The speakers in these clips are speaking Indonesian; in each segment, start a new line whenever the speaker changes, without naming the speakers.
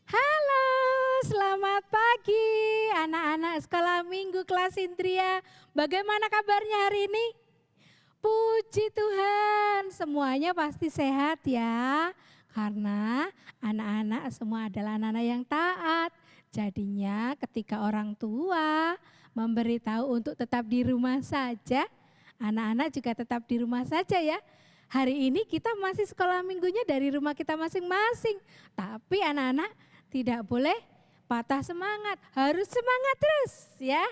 Halo, selamat pagi anak-anak sekolah minggu kelas Indria. Bagaimana kabarnya hari ini? Puji Tuhan, semuanya pasti sehat ya. Karena anak-anak semua adalah anak-anak yang taat. Jadinya ketika orang tua memberitahu untuk tetap di rumah saja, anak-anak juga tetap di rumah saja ya. Hari ini kita masih sekolah minggunya dari rumah kita masing-masing. Tapi anak-anak tidak boleh patah semangat, harus semangat terus ya.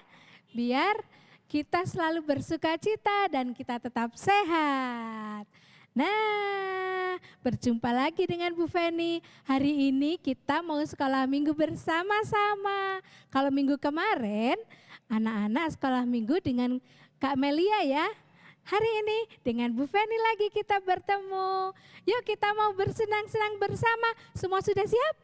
Biar kita selalu bersuka cita dan kita tetap sehat. Nah, berjumpa lagi dengan Bu Feni. Hari ini kita mau sekolah minggu bersama-sama. Kalau minggu kemarin anak-anak sekolah minggu dengan Kak Melia ya. Hari ini dengan Bu Feni lagi kita bertemu. Yuk kita mau bersenang-senang bersama. Semua sudah siap?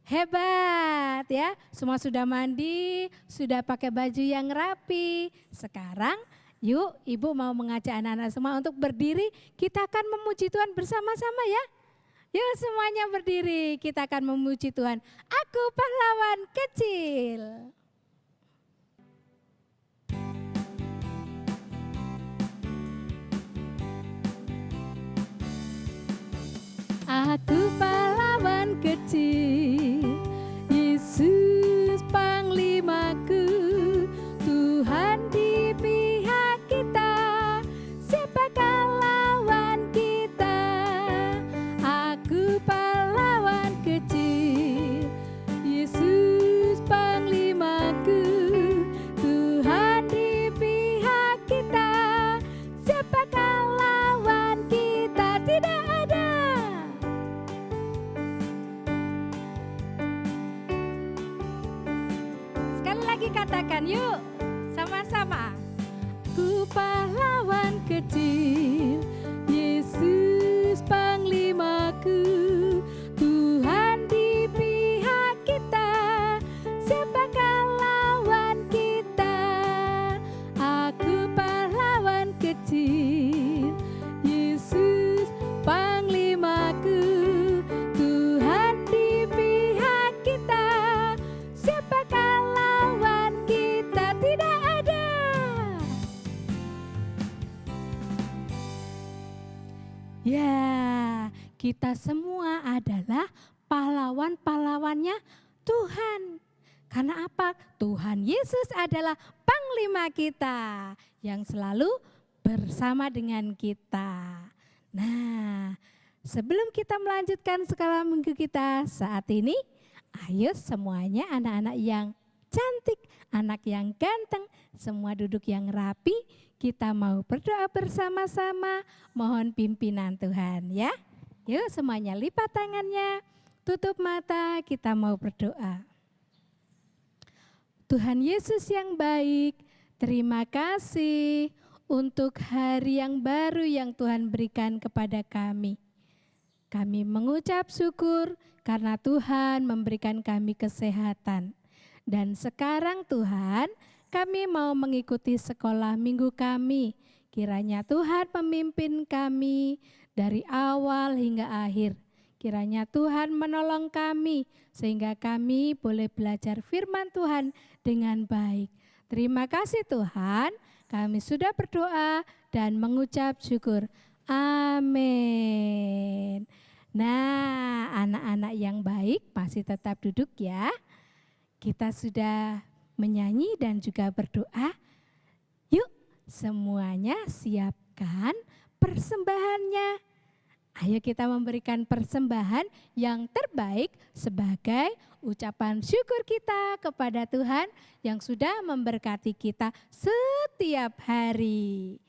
Hebat ya, semua sudah mandi, sudah pakai baju yang rapi. Sekarang yuk Ibu mau mengajak anak-anak semua untuk berdiri, kita akan memuji Tuhan bersama-sama ya. Yuk semuanya berdiri, kita akan memuji Tuhan. Aku pahlawan kecil. Aku pahlawan kecil, Yesus panglimaku, Tuhan di pihak kita, siapakah lawan kita? Aku pahlawan kecil, Yesus panglimaku, Tuhan di pihak kita, siapakah lawan kita? Tidak ada. Lagi katakan yuk sama-sama. Ku pahlawan kecil, Yesus panglimaku, Tuhan di pihak kita, siapakah lawan kita? Aku pahlawan kecil, Yesus panglimaku, Tuhan di pihak kita, siapakah ya, kita semua adalah pahlawan-pahlawannya Tuhan. Karena apa? Tuhan Yesus adalah panglima kita yang selalu bersama dengan kita. Nah, sebelum kita melanjutkan sekolah minggu kita saat ini, ayo semuanya anak-anak yang cantik, anak yang ganteng, semua duduk yang rapi. Kita mau berdoa bersama-sama, mohon pimpinan Tuhan ya. Yuk semuanya lipat tangannya, tutup mata, kita mau berdoa. Tuhan Yesus yang baik, terima kasih untuk hari yang baru yang Tuhan berikan kepada kami. Kami mengucap syukur karena Tuhan memberikan kami kesehatan. Dan sekarang Tuhan, kami mau mengikuti sekolah minggu kami. Kiranya Tuhan memimpin kami dari awal hingga akhir. Kiranya Tuhan menolong kami sehingga kami boleh belajar firman Tuhan dengan baik. Terima kasih Tuhan, kami sudah berdoa dan mengucap syukur. Amin. Nah, anak-anak yang baik masih tetap duduk ya. Kita sudah menyanyi dan juga berdoa. Yuk semuanya siapkan persembahannya. Ayo kita memberikan persembahan yang terbaik sebagai ucapan syukur kita kepada Tuhan yang sudah memberkati kita setiap hari.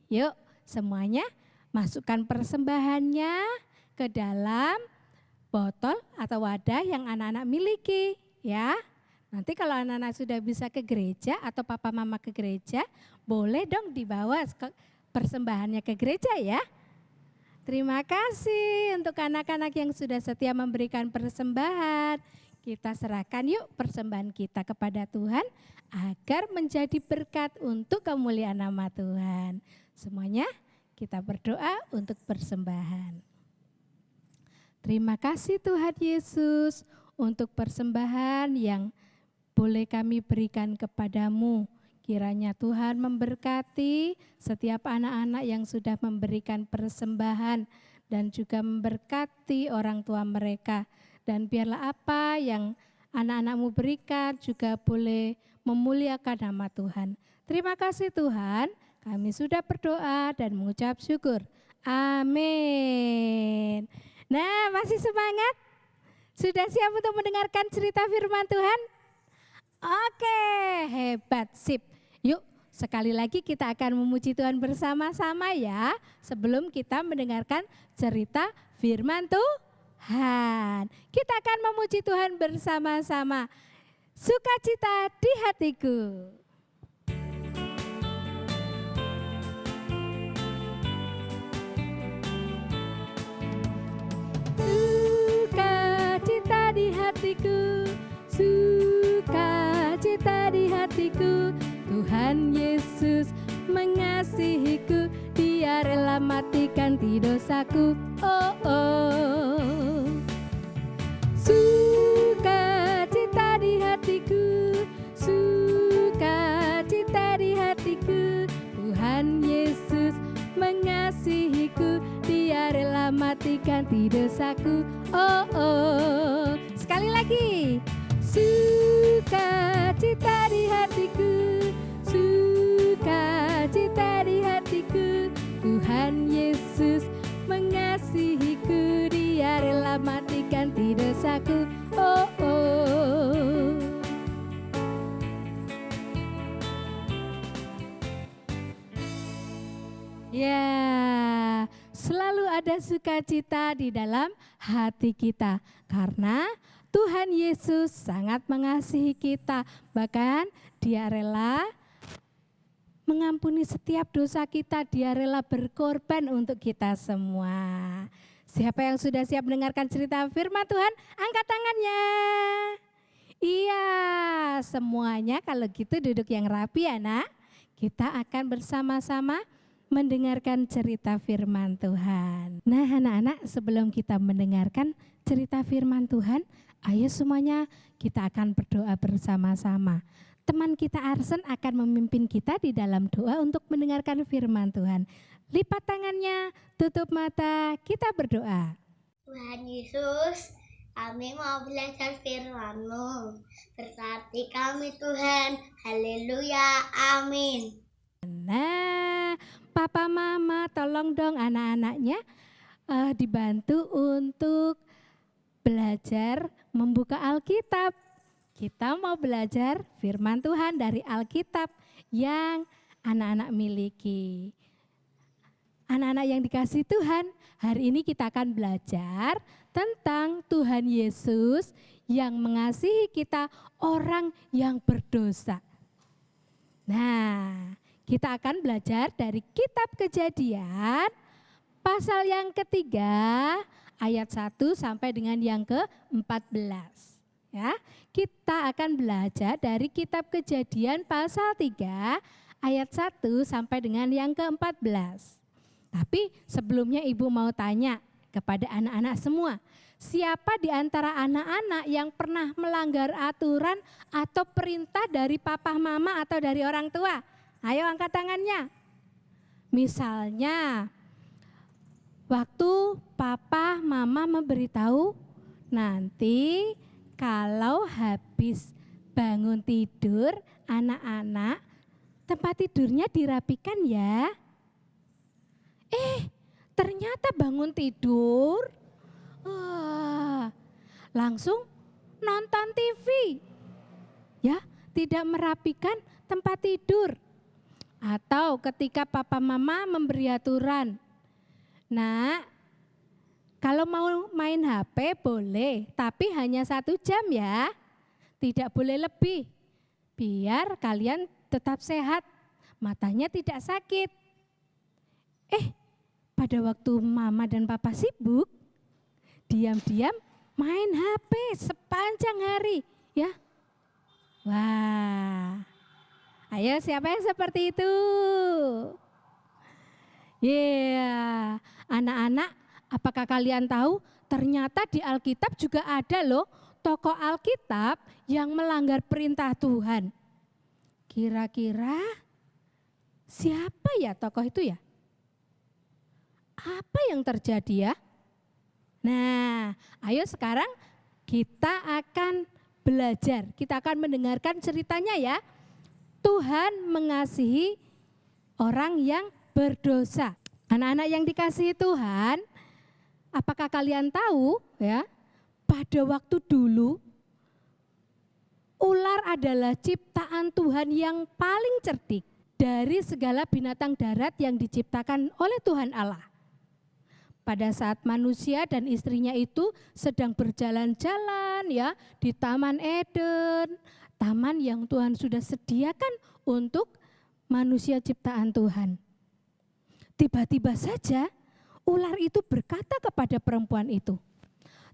Yuk semuanya masukkan persembahannya ke dalam botol atau wadah yang anak-anak miliki ya. Nanti kalau anak-anak sudah bisa ke gereja atau papa mama ke gereja, boleh dong dibawa persembahannya ke gereja ya. Terima kasih untuk anak-anak yang sudah setia memberikan persembahan. Kita serahkan yuk persembahan kita kepada Tuhan agar menjadi berkat untuk kemuliaan nama Tuhan. Semuanya kita berdoa untuk persembahan. Terima kasih Tuhan Yesus untuk persembahan yang boleh kami berikan kepadamu. Kiranya Tuhan memberkati setiap anak-anak yang sudah memberikan persembahan dan juga memberkati orang tua mereka. Dan biarlah apa yang anak-anakmu berikan juga boleh memuliakan nama Tuhan. Terima kasih Tuhan, kami sudah berdoa dan mengucap syukur. Amin. Nah, masih semangat? Sudah siap untuk mendengarkan cerita firman Tuhan? Oke, hebat, sip. Yuk, sekali lagi kita akan memuji Tuhan bersama-sama ya, sebelum kita mendengarkan cerita firman Tuhan. Kita akan memuji Tuhan bersama-sama. Sukacita di hatiku. Sukacita di hatiku, sukacita di hatiku. Tuhan Yesus mengasihiku, Dia rela mati ganti dosaku. Oh oh. Sukacita di hatiku, sukacita di hatiku. Tuhan Yesus mengasihiku, Dia rela mati ganti dosaku. Oh oh. Sekali lagi. Sukacita di hatiku, sukacita di hatiku. Tuhan Yesus mengasihiku, Dia rela mati ganti dosaku. Oh oh. Ya, selalu ada sukacita di dalam hati kita karena Tuhan Yesus sangat mengasihi kita, bahkan Dia rela mengampuni setiap dosa kita, Dia rela berkorban untuk kita semua. Siapa yang sudah siap mendengarkan cerita firman Tuhan, angkat tangannya. Iya, semuanya kalau gitu duduk yang rapi ya nak. Kita akan bersama-sama mendengarkan cerita firman Tuhan. Nah anak-anak, sebelum kita mendengarkan cerita firman Tuhan, ayo semuanya kita akan berdoa bersama-sama. Teman kita Arsen akan memimpin kita di dalam doa untuk mendengarkan firman Tuhan. Lipat tangannya, tutup mata, kita berdoa.
Tuhan Yesus, kami mau belajar firman-Mu. Berkati kami Tuhan, haleluya, amin.
Nah, Papa Mama tolong dong anak-anaknya dibantu untuk belajar membuka Alkitab. Kita mau belajar firman Tuhan dari Alkitab yang anak-anak miliki. Anak-anak yang dikasihi Tuhan, hari ini kita akan belajar tentang Tuhan Yesus yang mengasihi kita, orang yang berdosa. Nah, kita akan belajar dari kitab Kejadian pasal yang ketiga ayat 1 sampai dengan yang ke-14. Ya, kita akan belajar dari kitab Kejadian pasal 3 ayat 1 sampai dengan yang ke-14. Tapi sebelumnya Ibu mau tanya kepada anak-anak semua, siapa di antara anak-anak yang pernah melanggar aturan atau perintah dari papa mama atau dari orang tua? Ayo angkat tangannya. Misalnya, waktu papa mama memberitahu nanti kalau habis bangun tidur anak-anak tempat tidurnya dirapikan ya. Ternyata bangun tidur langsung nonton TV. Ya, tidak merapikan tempat tidur. Atau ketika papa mama memberi aturan, nah kalau mau main HP boleh, tapi hanya 1 jam ya, tidak boleh lebih. Biar kalian tetap sehat, matanya tidak sakit. Pada waktu mama dan papa sibuk, diam-diam main HP sepanjang hari ya. Wah, ayo siapa yang seperti itu? Anak-anak, apakah kalian tahu ternyata di Alkitab juga ada loh tokoh Alkitab yang melanggar perintah Tuhan. Kira-kira siapa ya tokoh itu ya? Apa yang terjadi ya? Nah, ayo sekarang kita akan belajar, kita akan mendengarkan ceritanya ya. Tuhan mengasihi orang yang berdosa. Anak-anak yang dikasihi Tuhan, apakah kalian tahu ya, pada waktu dulu ular adalah ciptaan Tuhan yang paling cerdik dari segala binatang darat yang diciptakan oleh Tuhan Allah. Pada saat manusia dan istrinya itu sedang berjalan-jalan ya di Taman Eden, taman yang Tuhan sudah sediakan untuk manusia ciptaan Tuhan. Tiba-tiba saja ular itu berkata kepada perempuan itu,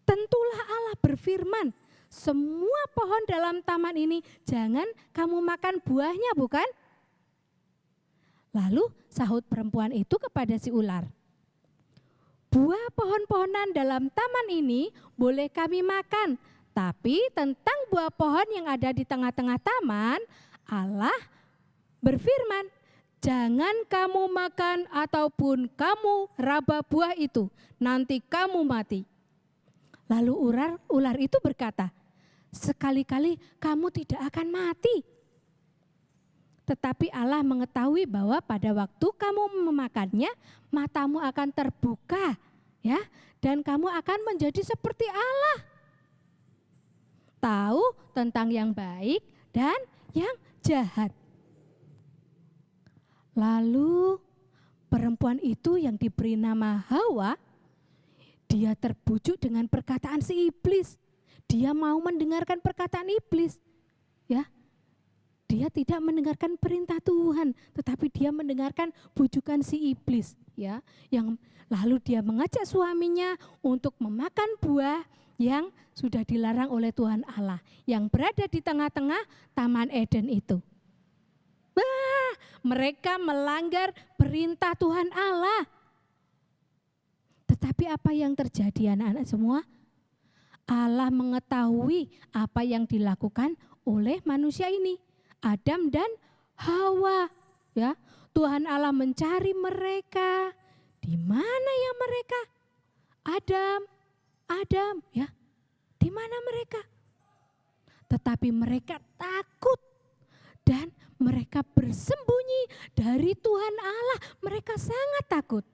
"Tentulah Allah berfirman, semua pohon dalam taman ini jangan kamu makan buahnya, bukan?" Lalu sahut perempuan itu kepada si ular, "Buah pohon-pohonan dalam taman ini boleh kami makan, tapi tentang buah pohon yang ada di tengah-tengah taman, Allah berfirman, jangan kamu makan ataupun kamu raba buah itu, nanti kamu mati." Lalu ular itu berkata, "Sekali-kali kamu tidak akan mati. Tetapi Allah mengetahui bahwa pada waktu kamu memakannya, matamu akan terbuka, ya, dan kamu akan menjadi seperti Allah. Tahu tentang yang baik dan yang jahat." Lalu perempuan itu yang diberi nama Hawa, dia terbujuk dengan perkataan si iblis. Dia mau mendengarkan perkataan iblis, ya. Dia tidak mendengarkan perintah Tuhan, tetapi dia mendengarkan bujukan si iblis, ya. Yang lalu dia mengajak suaminya untuk memakan buah yang sudah dilarang oleh Tuhan Allah, yang berada di tengah-tengah Taman Eden itu. Wah, mereka melanggar perintah Tuhan Allah. Tetapi apa yang terjadi anak-anak semua? Allah mengetahui apa yang dilakukan oleh manusia ini, Adam dan Hawa, ya. Tuhan Allah mencari mereka. Di mana ya mereka? Adam, ya. Di mana mereka? Tetapi mereka takut dan mereka bersembunyi dari Tuhan Allah. Mereka sangat takut.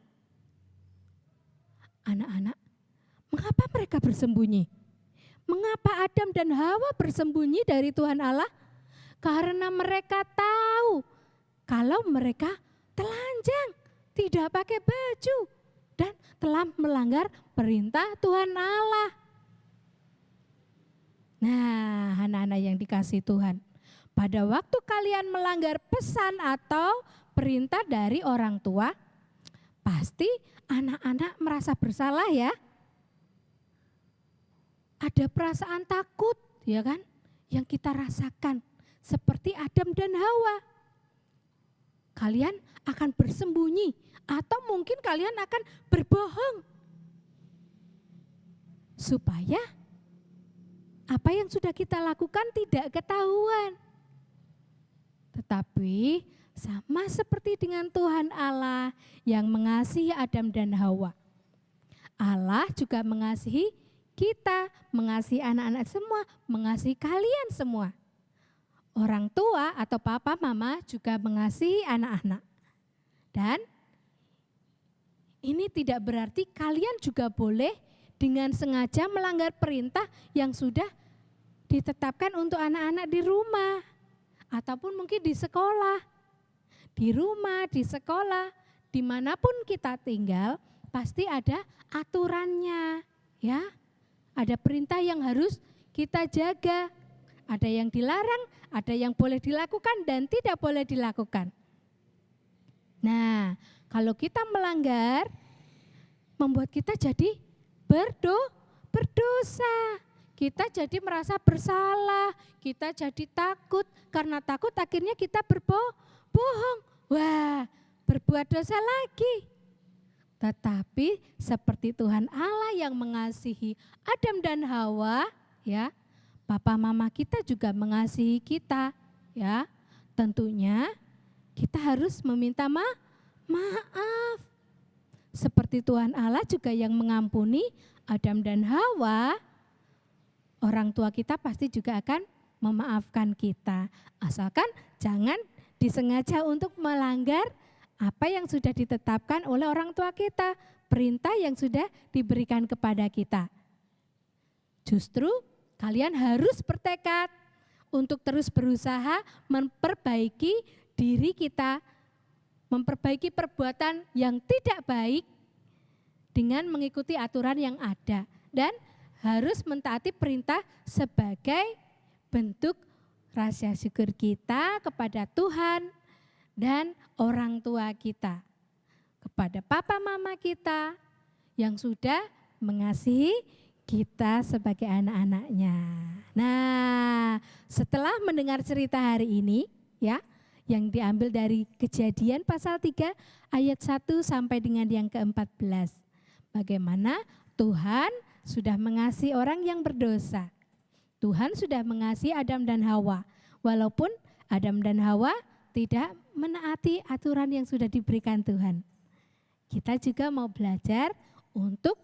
Anak-anak, mengapa mereka bersembunyi? Mengapa Adam dan Hawa bersembunyi dari Tuhan Allah? Karena mereka tahu kalau mereka telanjang, tidak pakai baju, dan telah melanggar perintah Tuhan Allah. Nah, anak-anak yang dikasihi Tuhan, pada waktu kalian melanggar pesan atau perintah dari orang tua, pasti anak-anak merasa bersalah ya. Ada perasaan takut, ya kan, yang kita rasakan. Seperti Adam dan Hawa. Kalian akan bersembunyi atau mungkin kalian akan berbohong. Supaya apa yang sudah kita lakukan tidak ketahuan. Tetapi sama seperti dengan Tuhan Allah yang mengasihi Adam dan Hawa. Allah juga mengasihi kita, mengasihi anak-anak semua, mengasihi kalian semua. Orang tua atau papa mama juga mengasihi anak-anak. Dan ini tidak berarti kalian juga boleh dengan sengaja melanggar perintah yang sudah ditetapkan untuk anak-anak di rumah. Ataupun mungkin di sekolah. Di rumah, di sekolah, dimanapun kita tinggal pasti ada aturannya. Ya, ada perintah yang harus kita jaga. Ada yang dilarang, ada yang boleh dilakukan dan tidak boleh dilakukan. Nah, kalau kita melanggar, membuat kita jadi berdosa. Kita jadi merasa bersalah, kita jadi takut. Karena takut akhirnya kita berbohong. Wah, berbuat dosa lagi. Tetapi seperti Tuhan Allah yang mengasihi Adam dan Hawa, ya, papa mama kita juga mengasihi kita, ya. Tentunya kita harus meminta maaf. Seperti Tuhan Allah juga yang mengampuni Adam dan Hawa, orang tua kita pasti juga akan memaafkan kita. Asalkan jangan disengaja untuk melanggar apa yang sudah ditetapkan oleh orang tua kita, perintah yang sudah diberikan kepada kita. Justru kalian harus bertekad untuk terus berusaha memperbaiki diri kita, memperbaiki perbuatan yang tidak baik dengan mengikuti aturan yang ada dan harus mentaati perintah sebagai bentuk rasa syukur kita kepada Tuhan dan orang tua kita, kepada papa mama kita yang sudah mengasihi kita sebagai anak-anaknya. Nah, setelah mendengar cerita hari ini, ya, yang diambil dari Kejadian pasal 3 ayat 1 sampai dengan yang ke-14. Bagaimana Tuhan sudah mengasihi orang yang berdosa. Tuhan sudah mengasihi Adam dan Hawa. Walaupun Adam dan Hawa tidak menaati aturan yang sudah diberikan Tuhan. Kita juga mau belajar untuk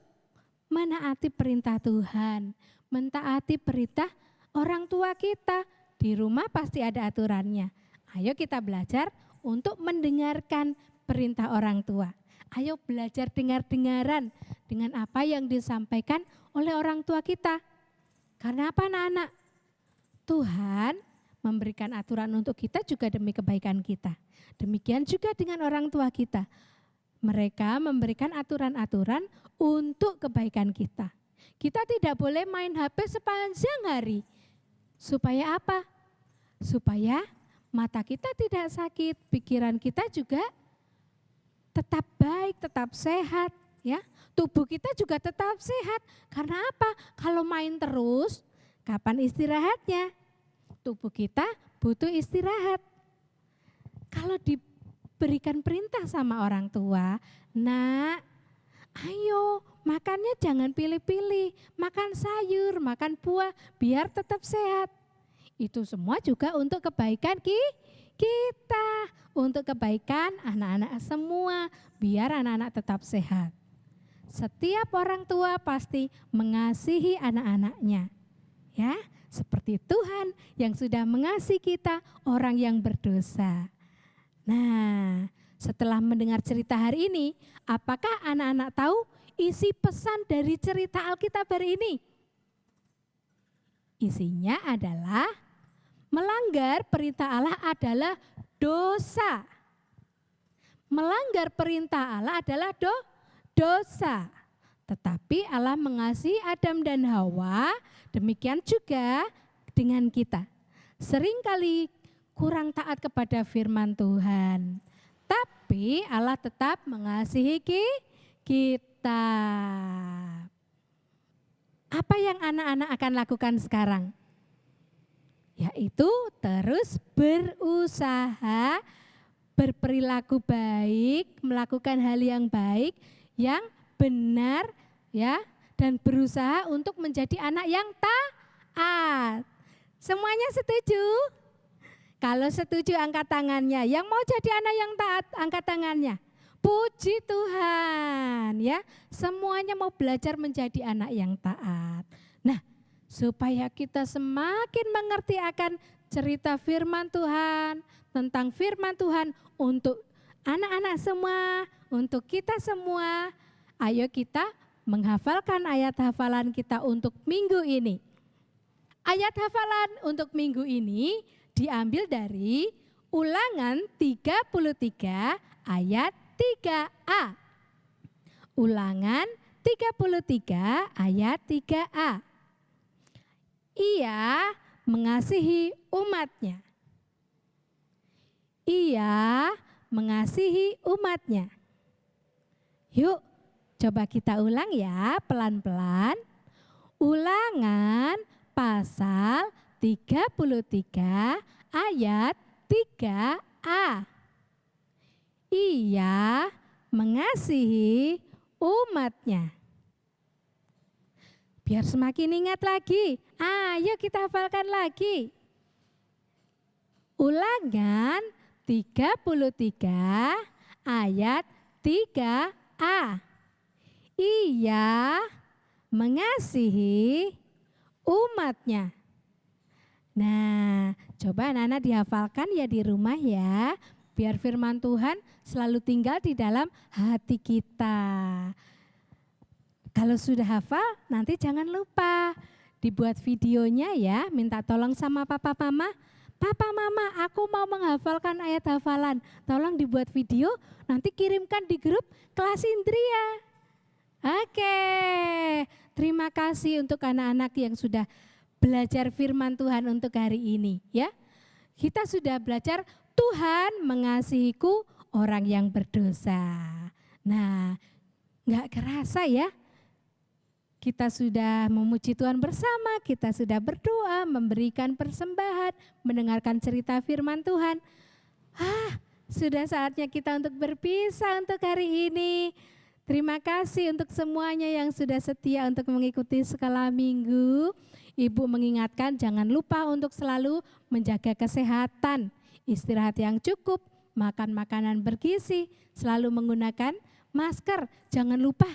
menaati perintah Tuhan, mentaati perintah orang tua kita. Di rumah pasti ada aturannya. Ayo kita belajar untuk mendengarkan perintah orang tua. Ayo belajar dengar-dengaran dengan apa yang disampaikan oleh orang tua kita. Karena apa anak-anak? Tuhan memberikan aturan untuk kita juga demi kebaikan kita. Demikian juga dengan orang tua kita. Mereka memberikan aturan-aturan untuk kebaikan kita. Kita tidak boleh main HP sepanjang hari. Supaya apa? Supaya mata kita tidak sakit, pikiran kita juga tetap baik, tetap sehat, ya. Tubuh kita juga tetap sehat. Karena apa? Kalau main terus, kapan istirahatnya? Tubuh kita butuh istirahat. Kalau diberikan perintah sama orang tua, nak, ayo makannya jangan pilih-pilih, makan sayur, makan buah, biar tetap sehat. Itu semua juga untuk kebaikan kita, untuk kebaikan anak-anak semua, biar anak-anak tetap sehat. Setiap orang tua pasti mengasihi anak-anaknya, ya. Seperti Tuhan yang sudah mengasihi kita, orang yang berdosa. Nah, setelah mendengar cerita hari ini, apakah anak-anak tahu isi pesan dari cerita Alkitab hari ini? Isinya adalah melanggar perintah Allah adalah dosa. Melanggar perintah Allah adalah dosa. Tetapi Allah mengasihi Adam dan Hawa, demikian juga dengan kita. Seringkali kurang taat kepada firman Tuhan, tapi Allah tetap mengasihi kita. Apa yang anak-anak akan lakukan sekarang? Yaitu terus berusaha berperilaku baik, melakukan hal yang baik, yang benar, ya, dan berusaha untuk menjadi anak yang taat. Semuanya setuju? Kalau setuju angkat tangannya. Yang mau jadi anak yang taat angkat tangannya. Puji Tuhan, ya. Semuanya mau belajar menjadi anak yang taat. Nah, supaya kita semakin mengerti akan cerita firman Tuhan, tentang firman Tuhan untuk anak-anak semua, untuk kita semua. Ayo kita menghafalkan ayat hafalan kita untuk minggu ini. Ayat hafalan untuk minggu ini diambil dari Ulangan 33 ayat 3a. Ulangan 33 ayat 3a. Ia mengasihi umatnya. Ia mengasihi umatnya. Yuk, coba kita ulang ya, pelan-pelan. Ulangan pasal 33 ayat 3a. Ia mengasihi umatnya. Biar semakin ingat lagi, ayo kita hafalkan lagi. Ulangan 33 ayat 3a. Ia mengasihi umatnya. Nah, coba anak-anak dihafalkan ya di rumah ya. Biar firman Tuhan selalu tinggal di dalam hati kita. Kalau sudah hafal, nanti jangan lupa dibuat videonya ya. Minta tolong sama papa mama. Papa mama, aku mau menghafalkan ayat hafalan. Tolong dibuat video, nanti kirimkan di grup kelas Indria. Oke, terima kasih untuk anak-anak yang sudah belajar firman Tuhan untuk hari ini ya. Kita sudah belajar Tuhan mengasihiku orang yang berdosa. Nah, gak kerasa ya. Kita sudah memuji Tuhan bersama, kita sudah berdoa, memberikan persembahan, mendengarkan cerita firman Tuhan. Sudah saatnya kita untuk berpisah untuk hari ini. Terima kasih untuk semuanya yang sudah setia untuk mengikuti sekolah minggu. Ibu mengingatkan jangan lupa untuk selalu menjaga kesehatan, istirahat yang cukup, makan makanan bergizi, selalu menggunakan masker. Jangan lupa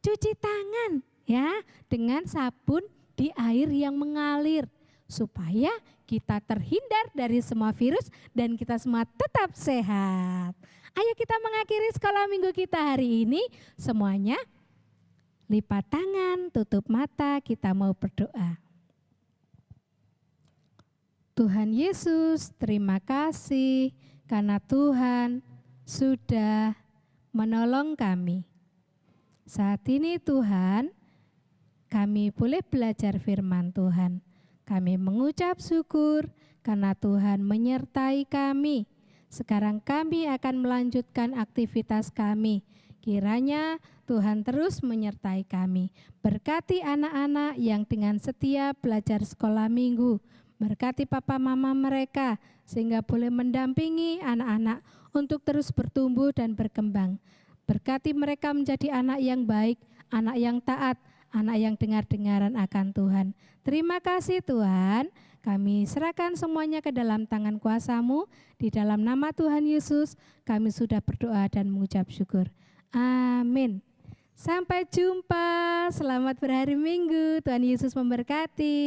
cuci tangan ya dengan sabun di air yang mengalir supaya kita terhindar dari semua virus dan kita semua tetap sehat. Ayo kita mengakhiri sekolah minggu kita hari ini. Semuanya lipat tangan, tutup mata, kita mau berdoa. Tuhan Yesus, terima kasih karena Tuhan sudah menolong kami. Saat ini Tuhan, kami boleh belajar firman Tuhan. Kami mengucap syukur karena Tuhan menyertai kami. Sekarang kami akan melanjutkan aktivitas kami. Kiranya Tuhan terus menyertai kami. Berkati anak-anak yang dengan setia belajar sekolah minggu. Berkati papa mama mereka sehingga boleh mendampingi anak-anak untuk terus bertumbuh dan berkembang. Berkati mereka menjadi anak yang baik, anak yang taat, anak yang dengar-dengaran akan Tuhan. Terima kasih Tuhan, kami serahkan semuanya ke dalam tangan kuasa-Mu. Di dalam nama Tuhan Yesus, kami sudah berdoa dan mengucap syukur. Amin. Sampai jumpa, selamat berhari Minggu, Tuhan Yesus memberkati.